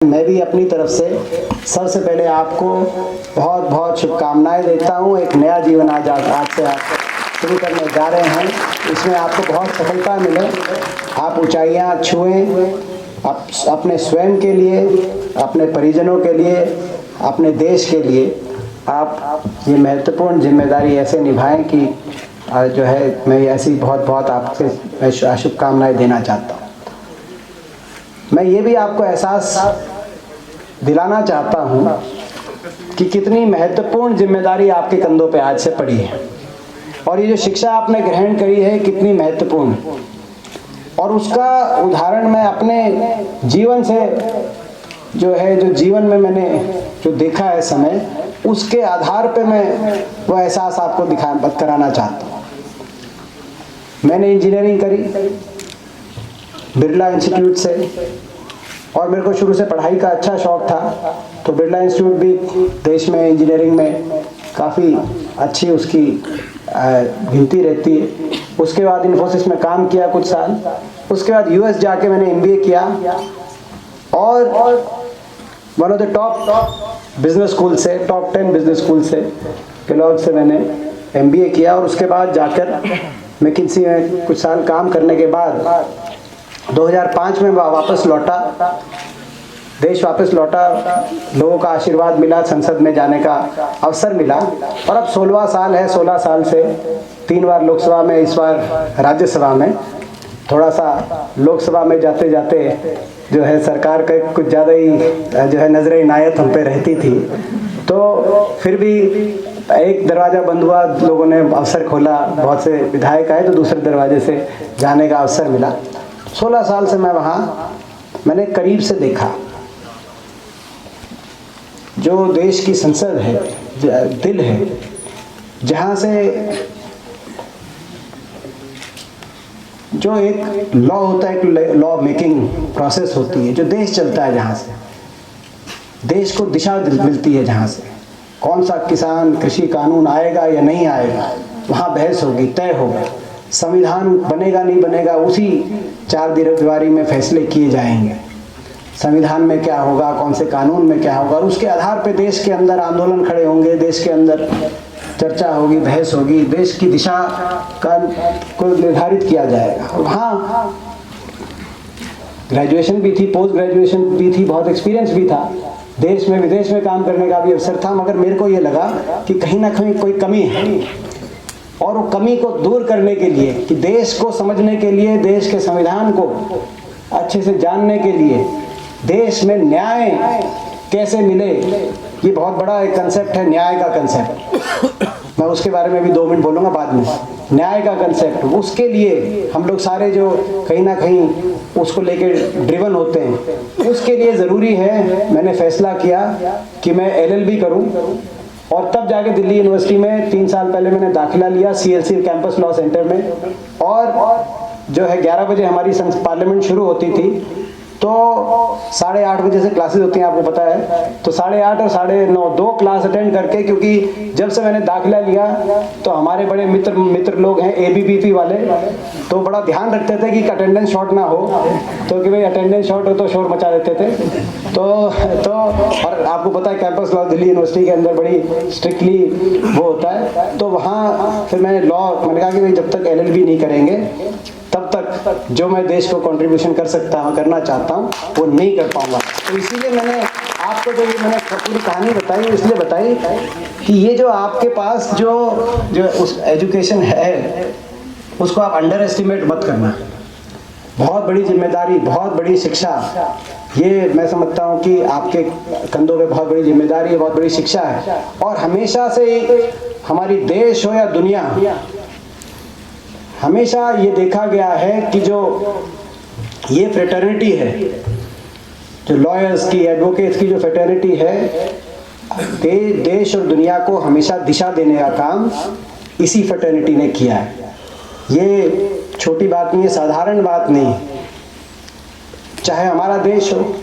मैं भी अपनी तरफ से सबसे पहले आपको बहुत बहुत शुभकामनाएं देता हूं। एक नया जीवन आज से आप शुरू करने जा रहे हैं, इसमें आपको बहुत सफलता मिले, आप ऊंचाइयां छुएं, अपने स्वयं के लिए, अपने परिजनों के लिए, अपने देश के लिए आप ये महत्वपूर्ण जिम्मेदारी ऐसे निभाएं कि जो है मैं ऐसी बहुत बहुत आपसे शुभकामनाएं देना चाहता हूँ। मैं ये भी आपको एहसास दिलाना चाहता हूँ कि कितनी महत्वपूर्ण जिम्मेदारी आपके कंधों पे आज से पड़ी है और ये जो शिक्षा आपने ग्रहण करी है कितनी महत्वपूर्ण, और उसका उदाहरण मैं अपने जीवन से जो जीवन में मैंने जो देखा है समय, उसके आधार पे मैं वो एहसास आपको कराना चाहता हूँ। मैंने इंजीनियरिंग करी बिरला इंस्टीट्यूट से और मेरे को शुरू से पढ़ाई का अच्छा शौक था, तो बिरला इंस्टीट्यूट भी देश में इंजीनियरिंग में काफ़ी अच्छी उसकी गिनती रहती है। उसके बाद इन्फोसिस में काम किया कुछ साल, उसके बाद यूएस जाके मैंने एमबीए किया और one of the top business school से, टॉप 10 बिजनेस स्कूल से, केलॉग से मैंने एमबीए किया और उसके बाद जाकर मैकिन्सी में कुछ साल काम करने के बाद 2005 में वापस लौटा, देश वापस लौटा, लोगों का आशीर्वाद मिला, संसद में जाने का अवसर मिला और अब 16वां साल है। 16 साल से 3 बार लोकसभा में, इस बार राज्यसभा में। थोड़ा सा लोकसभा में जाते जाते जो है सरकार का कुछ ज़्यादा ही जो है नजर इनायत हम पे रहती थी, तो फिर भी एक दरवाज़ा बंद हुआ, लोगों ने अवसर खोला, बहुत से विधायक आए तो दूसरे दरवाजे से जाने का अवसर मिला। 16 साल से मैं वहाँ मैंने करीब से देखा जो देश की संसद है, दिल है, जहाँ से जो एक लॉ होता है, एक लॉ मेकिंग प्रोसेस होती है, जो देश चलता है, जहाँ से देश को दिशा मिलती है, जहाँ से कौन सा किसान कृषि कानून आएगा या नहीं आएगा, वहाँ बहस होगी, तय होगा, संविधान बनेगा नहीं बनेगा, उसी 4 दीवारी में फैसले किए जाएंगे, संविधान में क्या होगा, कौन से कानून में क्या होगा, और उसके आधार पर देश के अंदर आंदोलन खड़े होंगे, देश के अंदर चर्चा होगी, बहस होगी, देश की दिशा को निर्धारित किया जाएगा। वहाँ ग्रेजुएशन भी थी, पोस्ट ग्रेजुएशन भी थी, बहुत एक्सपीरियंस भी था, देश में विदेश में काम करने का भी अवसर था, मगर मेरे को ये लगा कि कहीं ना कहीं कोई कमी है और वो कमी को दूर करने के लिए, कि देश को समझने के लिए, देश के संविधान को अच्छे से जानने के लिए, देश में न्याय कैसे मिले, ये बहुत बड़ा एक कंसेप्ट है, न्याय का कंसेप्ट। मैं उसके बारे में भी 2 मिनट बोलूँगा बाद में। न्याय का कंसेप्ट, उसके लिए हम लोग सारे जो कहीं ना कहीं उसको लेके ड्रिवन होते हैं, उसके लिए ज़रूरी है, मैंने फैसला किया कि मैं एलएलबी करूं और तब जाके दिल्ली यूनिवर्सिटी में 3 साल पहले मैंने दाखिला लिया सीएलसी कैंपस लॉ सेंटर में। और जो है 11 बजे हमारी पार्लियामेंट शुरू होती थी, तो 8:30 बजे से क्लासेस होती हैं, आपको पता है, तो 8:30 और 9:30 2 क्लास अटेंड करके, क्योंकि जब से मैंने दाखिला लिया तो हमारे बड़े मित्र लोग हैं एबीवीपी वाले, तो बड़ा ध्यान रखते थे कि अटेंडेंस शॉर्ट ना हो, तो कि भाई अटेंडेंस शॉर्ट हो तो शोर मचा देते थे। तो और आपको पता है कैंपस लॉ दिल्ली यूनिवर्सिटी के अंदर बड़ी स्ट्रिक्टली वो होता है, तो वहाँ फिर मैंने कहा कि भाई जब तक एलएलबी नहीं करेंगे तब तक जो मैं देश को कंट्रीब्यूशन करना चाहता हूँ वो नहीं कर पाऊंगा। तो इसीलिए मैंने आपको जो मैंने पूरी कहानी बताई, इसलिए बताई कि ये जो आपके पास जो उस एजुकेशन है, उसको आप अंडर एस्टिमेट मत करना। बहुत बड़ी जिम्मेदारी, बहुत बड़ी शिक्षा, ये मैं समझता हूँ कि आपके कंधों पे बहुत बड़ी जिम्मेदारी है, बहुत बड़ी शिक्षा है। और हमेशा से हमारी देश हो या दुनिया, हमेशा ये देखा गया है कि जो ये फ्रेटर्निटी है, जो लॉयर्स की, एडवोकेट्स की जो फ्रेटर्निटी है, देश और दुनिया को हमेशा दिशा देने का काम इसी फ्रेटर्निटी ने किया है। ये छोटी बात नहीं है, साधारण बात नहीं है। चाहे हमारा देश हो,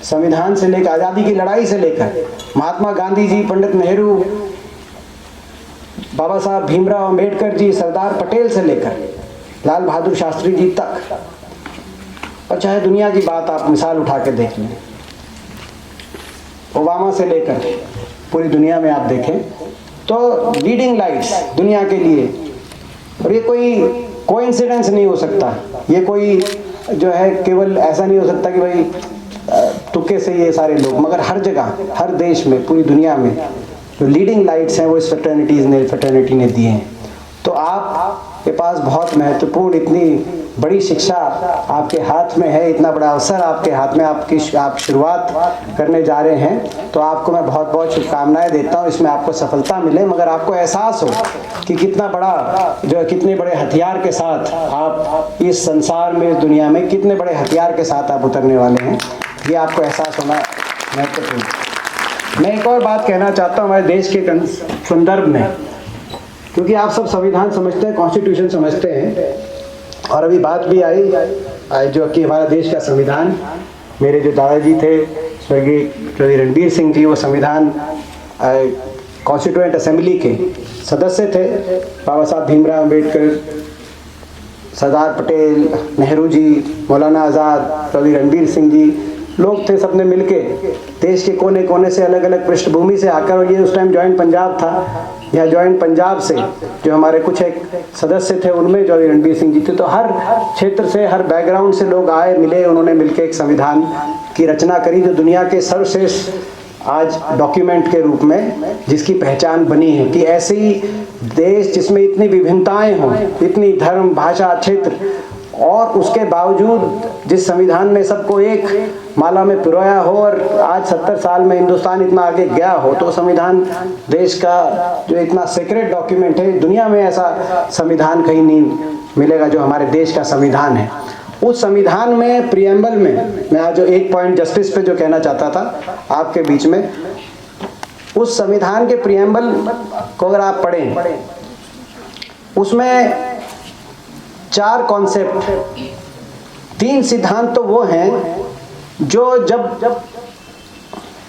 संविधान से लेकर, आज़ादी की लड़ाई से लेकर, महात्मा गांधी जी, पंडित नेहरू, बाबा साहब भीमराव अंबेडकर जी, सरदार पटेल से लेकर लाल बहादुर शास्त्री जी तक, और चाहे दुनिया की बात आप मिसाल उठा के देख लें, ओबामा से लेकर पूरी दुनिया में आप देखें तो लीडिंग लाइट्स दुनिया के लिए, और ये कोई कोइंसिडेंस नहीं हो सकता, ये कोई जो है केवल ऐसा नहीं हो सकता कि भाई तुक्के से ये सारे लोग, मगर हर जगह, हर देश में, पूरी दुनिया में जो लीडिंग लाइट्स हैं वो इस फ्रेटर्निटी ने दिए हैं। तो आपके पास बहुत महत्वपूर्ण, इतनी बड़ी शिक्षा आपके हाथ में है, इतना बड़ा अवसर आपके हाथ में, आप शुरुआत करने जा रहे हैं, तो आपको मैं बहुत बहुत शुभकामनाएं देता हूँ, इसमें आपको सफलता मिले, मगर आपको एहसास हो कि कितना बड़ा जो है, कितने बड़े हथियार के साथ आप इस संसार में, इस दुनिया में कितने बड़े हथियार के साथ आप उतरने वाले हैं, ये आपको एहसास होना महत्वपूर्ण। मैं एक और बात कहना चाहता हूँ हमारे देश के संदर्भ में, क्योंकि आप सब संविधान समझते हैं, कॉन्स्टिट्यूशन समझते हैं, और अभी बात भी आई जो कि हमारा देश का संविधान, मेरे जो दादाजी थे स्वर्गीय श्री रणबीर सिंह जी, वो संविधान कॉन्स्टिट्यूएंट असेंबली के सदस्य थे। बाबा साहब भीमराव अम्बेडकर, सरदार पटेल, नेहरू जी, मौलाना आज़ाद, श्री रणबीर सिंह जी, लोग थे, सबने मिलके देश के कोने कोने से, अलग अलग पृष्ठभूमि से आकर, और ये उस टाइम जॉइंट पंजाब था, या जॉइंट पंजाब से जो हमारे कुछ एक सदस्य थे, उनमें जो रणबीर सिंह जी थे, तो हर क्षेत्र से, हर बैकग्राउंड से लोग आए, मिले, उन्होंने मिलकर एक संविधान की रचना करी, जो दुनिया के सर्वश्रेष्ठ आज डॉक्यूमेंट के रूप में जिसकी पहचान बनी है, कि ऐसे ही देश जिसमें इतनी विभिन्नताएं हों, इतनी धर्म, भाषा, क्षेत्र, और उसके बावजूद जिस संविधान में सबको एक माला में पिरोया हो, और आज 70 साल में हिंदुस्तान इतना आगे गया हो, तो संविधान देश का जो इतना सीक्रेट डॉक्यूमेंट है, दुनिया में ऐसा संविधान कहीं नहीं मिलेगा जो हमारे देश का संविधान है। उस संविधान में प्रियम्बल में, मैं आज जो एक पॉइंट जस्टिस पे जो कहना चाहता था आपके बीच में, उस संविधान के प्रियम्बल को अगर आप पढ़ें, उसमें 4 कॉन्सेप्ट, 3 सिद्धांत तो वो हैं जो जब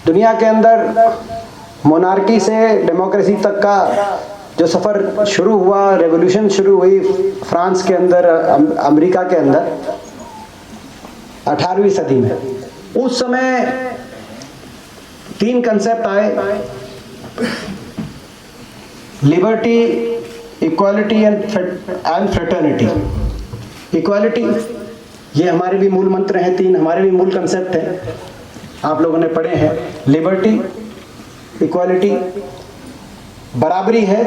दुनिया के अंदर मोनार्की से डेमोक्रेसी तक का जो सफ़र शुरू हुआ, रेवोल्यूशन शुरू हुई फ्रांस के अंदर, अमेरिका के अंदर 18वीं सदी में, उस समय 3 कंसेप्ट आए, liberty, equality and fraternity. Equality, ये हमारे भी मूल मंत्र हैं, 3 हमारे भी मूल कंसेप्ट हैं, आप लोगों ने पढ़े हैं। लिबर्टी, इक्वालिटी, बराबरी है,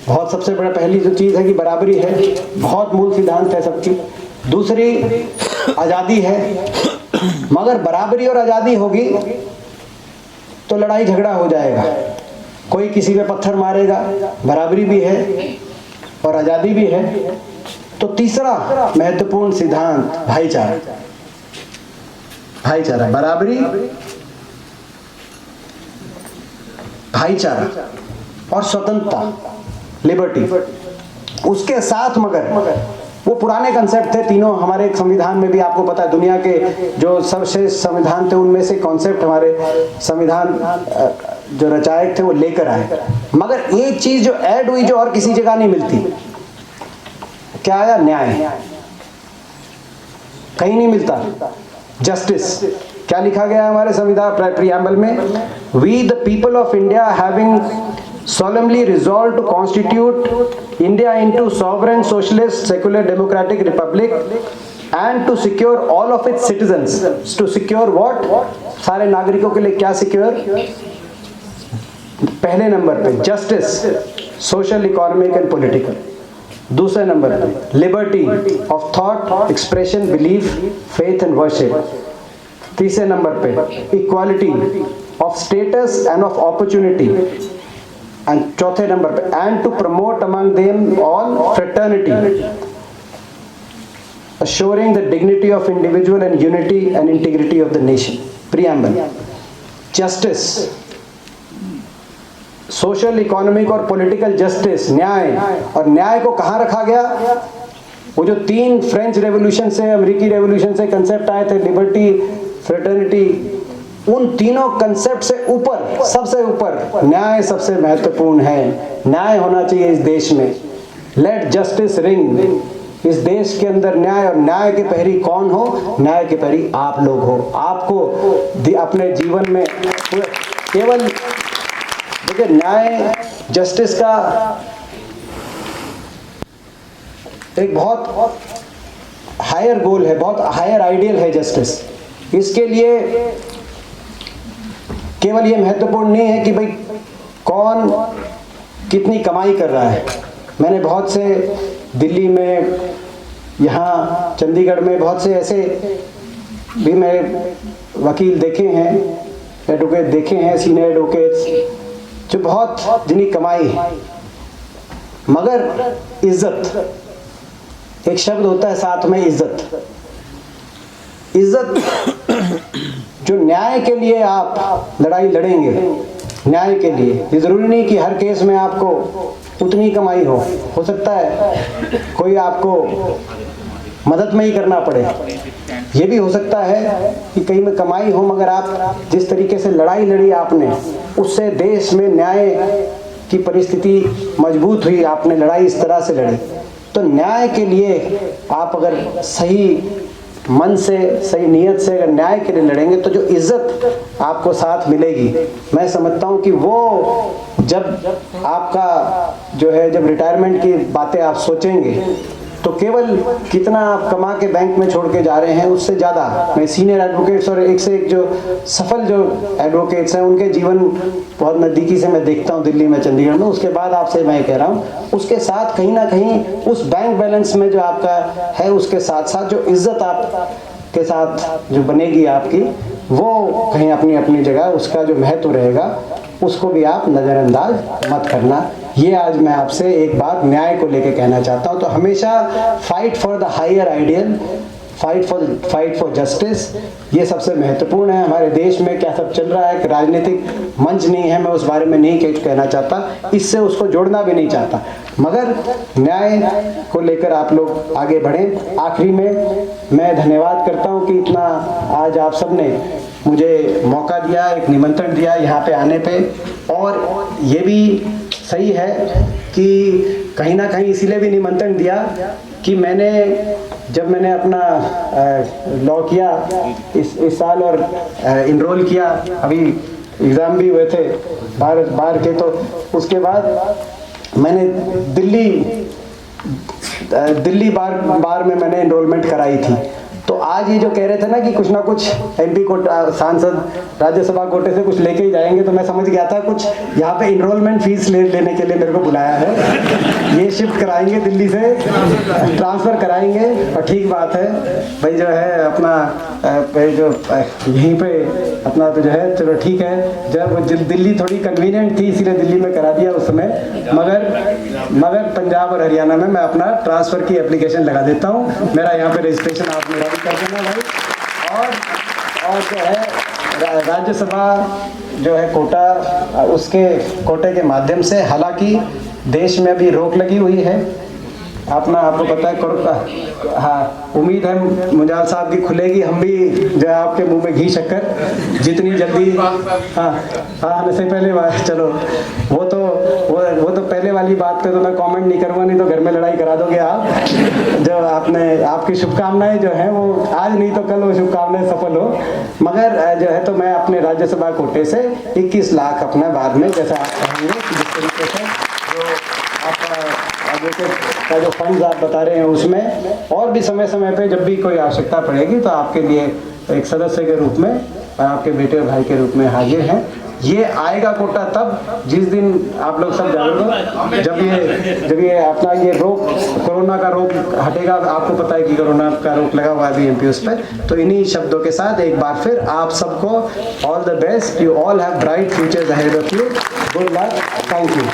बहुत सबसे बड़ा पहली जो चीज़ है कि बराबरी है, बहुत मूल सिद्धांत है सबकी। दूसरी आज़ादी है, मगर बराबरी और आज़ादी होगी तो लड़ाई झगड़ा हो जाएगा, कोई किसी पे पत्थर मारेगा, बराबरी भी है और आज़ादी भी है। तो तीसरा महत्वपूर्ण सिद्धांत भाईचारा, भाईचारा, बराबरी, भाईचारा और स्वतंत्रता, लिबर्टी। उसके साथ मगर वो पुराने कंसेप्ट थे तीनों हमारे संविधान में भी, आपको पता है दुनिया के जो सर्वश्रेष्ठ संविधान थे उनमें से कॉन्सेप्ट हमारे संविधान जो रचायक थे वो लेकर आए, मगर एक चीज जो ऐड हुई जो और किसी जगह नहीं मिलती, क्या आया? न्याय। कहीं नहीं मिलता। जस्टिस, क्या लिखा गया है हमारे संविधान प्रियम्बल में? We the people of India having solemnly resolved to constitute India into sovereign socialist secular democratic republic and to secure all of its citizens, to secure what? सारे नागरिकों के लिए क्या सिक्योर? पहले नंबर पे justice, social, economic and political. दूसरे number पे liberty of thought, expression, belief, faith and worship. तीसरे नंबर पे equality of status and of opportunity. And चौथे नंबर पे and to promote among them all fraternity, assuring the dignity of individual and unity and integrity of the nation. Preamble. Justice, social, economic और political justice, न्याय। और न्याय को कहाँ रखा गया? वो जो 3 फ्रेंच रेवोल्यूशन से, अमेरिकी रेवोल्यूशन से कंसेप्ट आए थे, लिबर्टी, फ्रेटर्निटी, उन तीनों कंसेप्ट से ऊपर, सबसे ऊपर न्याय सबसे महत्वपूर्ण है। न्याय होना चाहिए इस देश में। लेट जस्टिस रिंग इस देश के अंदर न्याय, और न्याय के प्रहरी कौन हो? न्याय के प्रहरी आप लोग हो। आपको अपने जीवन में केवल देखिए, न्याय जस्टिस का एक बहुत हायर गोल है, बहुत हायर आइडियल है जस्टिस। इसके लिए केवल ये महत्वपूर्ण नहीं है कि भाई कौन कितनी कमाई कर रहा है। मैंने बहुत से दिल्ली में, यहाँ चंडीगढ़ में बहुत से ऐसे भी मैं वकील देखे हैं, एडवोकेट देखे हैं, सीनियर एडवोकेट्स, जो बहुत जिनकी कमाई है, मगर इज्जत, एक शब्द होता है साथ में इज्जत। इज्जत जो न्याय के लिए आप लड़ाई लड़ेंगे, न्याय के लिए, ये जरूरी नहीं कि हर केस में आपको उतनी कमाई हो सकता है कोई आपको मदद में ही करना पड़े। ये भी हो सकता है कि कहीं में कमाई हो, मगर आप जिस तरीके से लड़ाई लड़ी आपने, उससे देश में न्याय की परिस्थिति मजबूत हुई। आपने लड़ाई इस तरह से लड़ी, तो न्याय के लिए आप अगर सही मन से, सही नीयत से अगर न्याय के लिए लड़ेंगे, तो जो इज्जत आपको साथ मिलेगी, मैं समझता हूँ कि वो जब आपका जो है, जब रिटायरमेंट की बातें आप सोचेंगे, तो केवल कितना आप कमा के बैंक में छोड़ के जा रहे हैं, उससे ज़्यादा मैं सीनियर एडवोकेट्स और एक से एक जो सफल जो एडवोकेट्स हैं, उनके जीवन बहुत नज़दीकी से मैं देखता हूँ दिल्ली में, चंडीगढ़ में। उसके बाद आपसे मैं कह रहा हूँ, उसके साथ कहीं ना कहीं उस बैंक बैलेंस में जो आपका है, उसके साथ साथ जो इज्जत आप के साथ जो बनेगी आपकी, वो कहीं अपनी अपनी जगह उसका जो महत्व रहेगा, उसको भी आप नज़रअंदाज मत करना। ये आज मैं आपसे एक बात न्याय को लेके कहना चाहता हूँ। तो हमेशा fight for the higher ideal, fight for justice, ये सबसे महत्वपूर्ण है। हमारे देश में क्या सब चल रहा है, राजनीतिक मंच नहीं है, मैं उस बारे में नहीं कहना चाहता, इससे उसको जोड़ना भी नहीं चाहता, मगर न्याय को लेकर आप लोग आगे बढ़ें। आखिरी में मैं धन्यवाद करता हूँ कि इतना आज आप सब ने मुझे मौका दिया, एक निमंत्रण दिया यहाँ पे आने पे। और ये भी सही है कि कहीं ना कहीं इसीलिए भी निमंत्रण दिया कि जब मैंने अपना लॉ किया इस साल और इनरोल किया, अभी एग्ज़ाम भी हुए थे बार के, तो उसके बाद मैंने दिल्ली बार में मैंने इनरोलमेंट कराई थी। तो आज ये जो कह रहे थे ना कि कुछ ना कुछ MP कोटा, सांसद, राज्यसभा कोटे से कुछ लेके ही जाएंगे, तो मैं समझ गया था कुछ यहाँ पे इनरोलमेंट फीस लेने के लिए मेरे को बुलाया है। ये शिफ्ट कराएंगे, दिल्ली से ट्रांसफ़र कराएंगे, और ठीक बात है भाई, जो है अपना जो यहीं पे अपना तो जो है, चलो ठीक है। जब दिल्ली थोड़ी कन्वीनियंट थी, इसीलिए दिल्ली में करा दिया उस समय, मगर पंजाब और हरियाणा में मैं अपना ट्रांसफ़र की एप्लीकेशन लगा देता हूँ। मेरा यहाँ पे रजिस्ट्रेशन आप मेरा भी कर देना भाई। और जो है राज्यसभा जो है कोटा, उसके कोटे के माध्यम से, हालांकि देश में अभी रोक लगी हुई है, आपको पता है, हाँ, उम्मीद है मुंजाल साहब की खुलेगी। हम भी जो है आपके मुंह में घी शक्कर जितनी जल्दी, हाँ से पहले चलो, वो तो पहले वाली बात पे तो मैं कमेंट नहीं करूँगा, नहीं तो घर में लड़ाई करा दोगे आप। जो आपकी शुभकामनाएं जो हैं, वो आज नहीं तो कल वो शुभकामनाएं सफल हो। मगर जो है, तो मैं अपने राज्यसभा कोटे से 21 लाख अपना बाद में, जैसा आप कहेंगे, जिस तरीके से जो आपका का जो फंड्स आप बता रहे हैं, उसमें और भी समय समय पे जब भी कोई आवश्यकता पड़ेगी, तो आपके लिए एक सदस्य के रूप में, आपके बेटे और भाई के रूप में हाजिर हैं। ये आएगा कोटा तब जिस दिन आप लोग सब जानेंगे, जब ये अपना ये रोक, कोरोना का रोक हटेगा। आपको पता है कि कोरोना का रोक लगा हुआ है MP उस पर। तो इन्हीं शब्दों के साथ एक बार फिर आप सबको all the best. You all have bright futures ahead of you. Good luck. Thank you.